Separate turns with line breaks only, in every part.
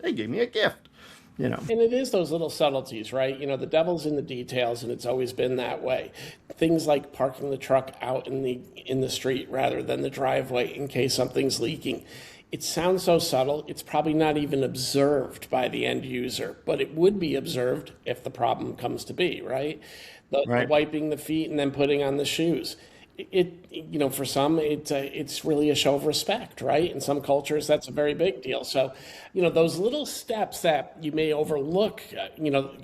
They gave me a gift, you know.
And it is those little subtleties, right? You know, the devil's in the details, and it's always been that way. Things like parking the truck out in the street rather than the driveway in case something's leaking. It sounds so subtle, it's probably not even observed by the end user, but it would be observed if the problem comes to be, right? The
Right.
wiping the feet and then putting on the shoes. You know, for some, it's really a show of respect, right? In some cultures, that's a very big deal. So, you know, those little steps that you may overlook,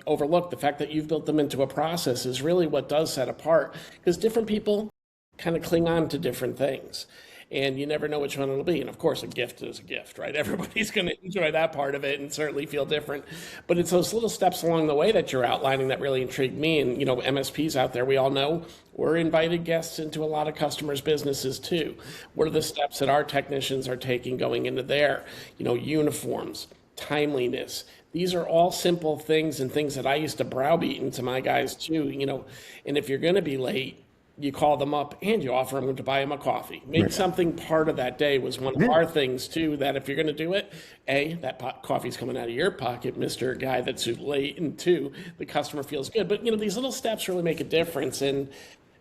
overlook the fact that you've built them into a process is really what does set apart, because different people kind of cling on to different things, and you never know which one it'll be. And of course, a gift is a gift, right? Everybody's going to enjoy that part of it and certainly feel different. But it's those little steps along the way that you're outlining that really intrigued me. And, you know, MSPs out there, we all know we're invited guests into a lot of customers' businesses too. What are the steps that our technicians are taking going into their, you know, uniforms, timeliness? These are all simple things and things that I used to browbeat into my guys too, you know. And if you're going to be late, you call them up and you offer them to buy them a coffee. Make something part of that day was one of
Yeah.
our things too, that if you're going to do it, A, that coffee's coming out of your pocket, Mr. Guy that's late, and two, the customer feels good. But, you know, these little steps really make a difference. And,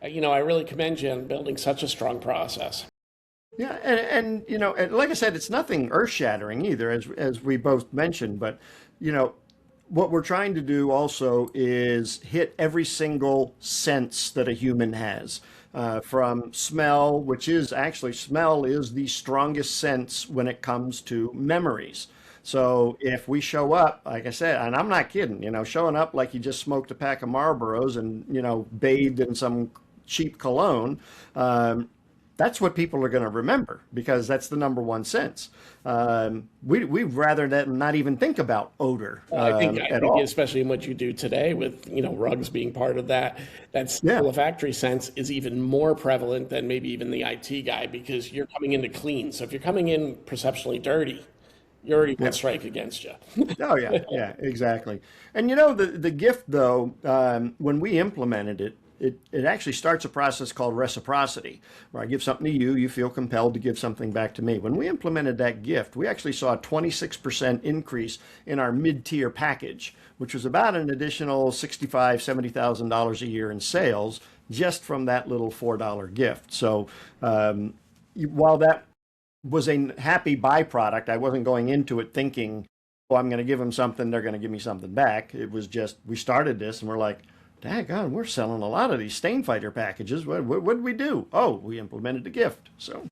you know, I really commend you on building such a strong process.
Yeah, and you know, and like I said, it's nothing earth-shattering either, as we both mentioned. But you know, what we're trying to do also is hit every single sense that a human has, from smell, which is actually smell is the strongest sense when it comes to memories. So if we show up, like I said, and I'm not kidding, you know, showing up like you just smoked a pack of Marlboros and you know bathed in some cheap cologne. That's what people are going to remember because that's the number one sense. We'd rather them not even think about odor
Well, I
at
think
all.
especially in what you do today with, you know, rugs being part of that, that
Yeah,
olfactory sense is even more prevalent than maybe even the IT guy because you're coming in to clean. So if you're coming in perceptually dirty, you're already one
yeah.
strike against you.
Oh yeah, yeah, exactly. And you know the gift though, when we implemented it, it actually starts a process called reciprocity, where I give something to you, you feel compelled to give something back to me. When we implemented that gift, we actually saw a 26% increase in our mid-tier package, which was about an additional $65,000-$70,000 a year in sales just from that little $4 gift. So while that was a happy byproduct, I wasn't going into it thinking, oh, I'm going to give them something, they're going to give me something back. It was just, we started this and we're like, daggone, we're selling a lot of these stain fighter packages. What did we do? Oh, we implemented a gift. So,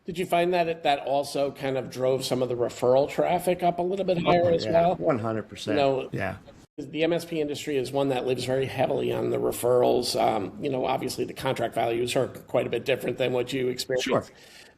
Did you find that that also kind of drove some of the referral traffic up a little bit higher
oh
as
yeah,
well? You
100%.
know,
Yeah,
the MSP industry is one that lives very heavily on the referrals. You know, obviously the contract values are quite a bit different than what you
sure.
experience.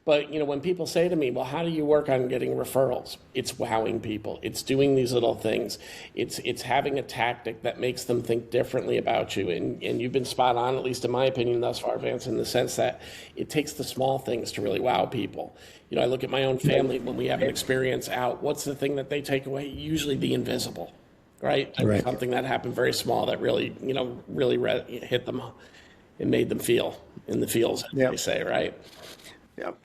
But, you know, when people say to me, well, how do you work on getting referrals? It's wowing people. It's doing these little things. It's having a tactic that makes them think differently about you. And you've been spot on, at least in my opinion thus far, Vance, in the sense that it takes the small things to really wow people. You know, I look at my own family when we have an experience out. What's the thing that they take away? Usually the invisible, right?
Right.
Something that happened very small that really, you know, really hit them and made them feel in the feels, as
Yep.
they say, right?
Yep.